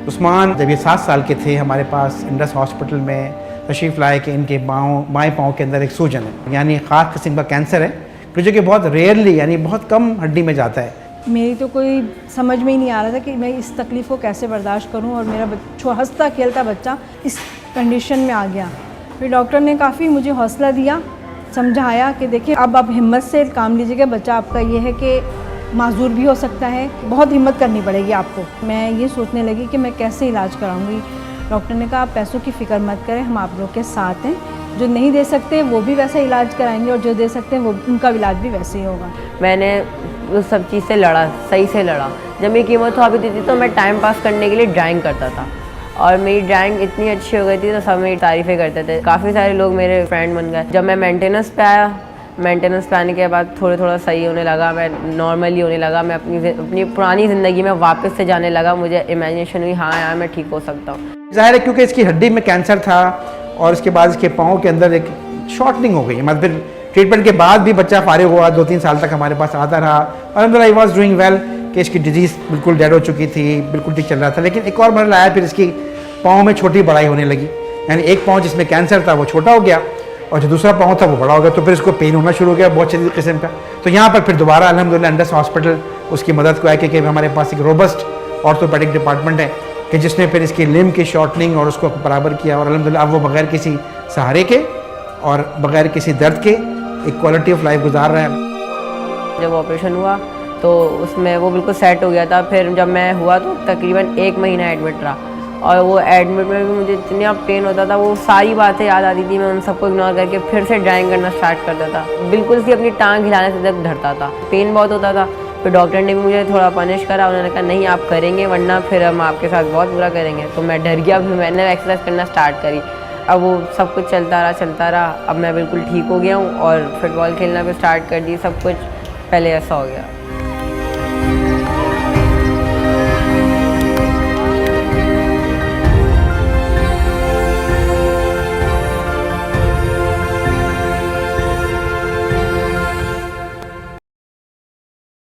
उस्मान जब ये 7 साल के थे हमारे पास इंडस हॉस्पिटल में तशरीफ़ लाए कि इनके बाएं पाँव के अंदर एक सूजन है, यानी ख़ास किस्म का कैंसर है जो कि बहुत रेयरली यानी बहुत कम हड्डी में जाता है। मेरी तो कोई समझ में ही नहीं आ रहा था कि मैं इस तकलीफ़ को कैसे बर्दाश्त करूं और मेरा हंसता खेलता बच्चा इस कंडीशन में आ गया। फिर डॉक्टर ने काफ़ी मुझे हौसला दिया, समझाया कि देखिए अब आप हिम्मत से काम लीजिएगा, बच्चा आपका ये है कि माजूर भी हो सकता है, बहुत हिम्मत करनी पड़ेगी आपको। मैं ये सोचने लगी कि मैं कैसे इलाज कराऊंगी। डॉक्टर ने कहा आप पैसों की फ़िक्र मत करें, हम आप लोग के साथ हैं, जो नहीं दे सकते वो भी वैसा इलाज कराएंगे और जो दे सकते हैं वो उनका इलाज भी वैसे ही होगा। मैंने उस सब चीज़ से लड़ा, सही से लड़ा। जब मेरी कीमोथेरेपी दी थी तो मैं टाइम पास करने के लिए ड्राइंग करता था और मेरी ड्राइंग इतनी अच्छी हो गई थी तो सब मेरी तारीफ़ें करते थे। काफ़ी सारे लोग मेरे फ्रेंड बन गए। जब मैं मेंटेनेंस पे आया, मेंटेनेंस पे आने के बाद थोड़ा सही होने लगा, मैं नॉर्मली होने लगा, मैं अपनी पुरानी ज़िंदगी में वापस से जाने लगा। मुझे इमेजिनेशन हुई हाँ यार मैं ठीक हो सकता हूँ। ज़ाहिर है क्योंकि इसकी हड्डी में कैंसर था और इसके बाद इसके पाँव के अंदर एक शॉर्टनिंग हो गई। मतलब फिर ट्रीटमेंट के बाद भी बच्चा फारिग हुआ, 2-3 साल तक हमारे पास आता रहा और अल्हम्दुलिल्लाह ही वाज डूइंग वेल कि इसकी डिजीज़ बिल्कुल डेड हो चुकी थी, बिल्कुल ठीक चल रहा था। लेकिन एक और मरहला आया, फिर इसकी पाँव में छोटी बड़ाई होने लगी, यानी एक पाँव जिसमें कैंसर था वो छोटा हो गया और जो दूसरा पाँव था वो बड़ा हो गया। तो फिर इसको पेन होना शुरू हो गया बहुत शदीद किस्म का। तो यहाँ पर फिर दोबारा अल्हम्दुलिल्लाह इंडस हॉस्पिटल उसकी मदद को आया कि हमारे पास एक रोबस्ट ऑर्थोपेडिक डिपार्टमेंट है कि जिसने फिर इसकी लिम्ब की शॉर्टनिंग और उसको बराबर किया और अल्हम्दुलिल्लाह अब वो बगैर किसी सहारे के और बगैर किसी दर्द के एक क्वालिटी ऑफ लाइफ गुजार रहा है। जब ऑपरेशन हुआ तो उसमें वो बिल्कुल सेट हो गया था। फिर जब मैं हुआ तो तकरीबन 1 महीना एडमिट रहा और वो एडमिट में भी मुझे इतना पेन होता था, वो सारी बातें याद आती थी। मैं उन सबको इग्नोर करके फिर से ड्राइंग करना स्टार्ट करता था, बिल्कुल सी अपनी टांग हिलाने से तक धरता था, पेन बहुत होता था। फिर डॉक्टर ने भी मुझे थोड़ा पनिश करा, उन्होंने कहा नहीं आप करेंगे वरना फिर हम आपके साथ बहुत बुरा करेंगे। तो मैं डर गया, फिर मैंने एक्सरसाइज करना स्टार्ट करी। अब वो सब कुछ चलता रहा। अब मैं बिल्कुल ठीक हो गया हूँ और फुटबॉल खेलना भी स्टार्ट कर दी। सब कुछ पहले ऐसा हो गया।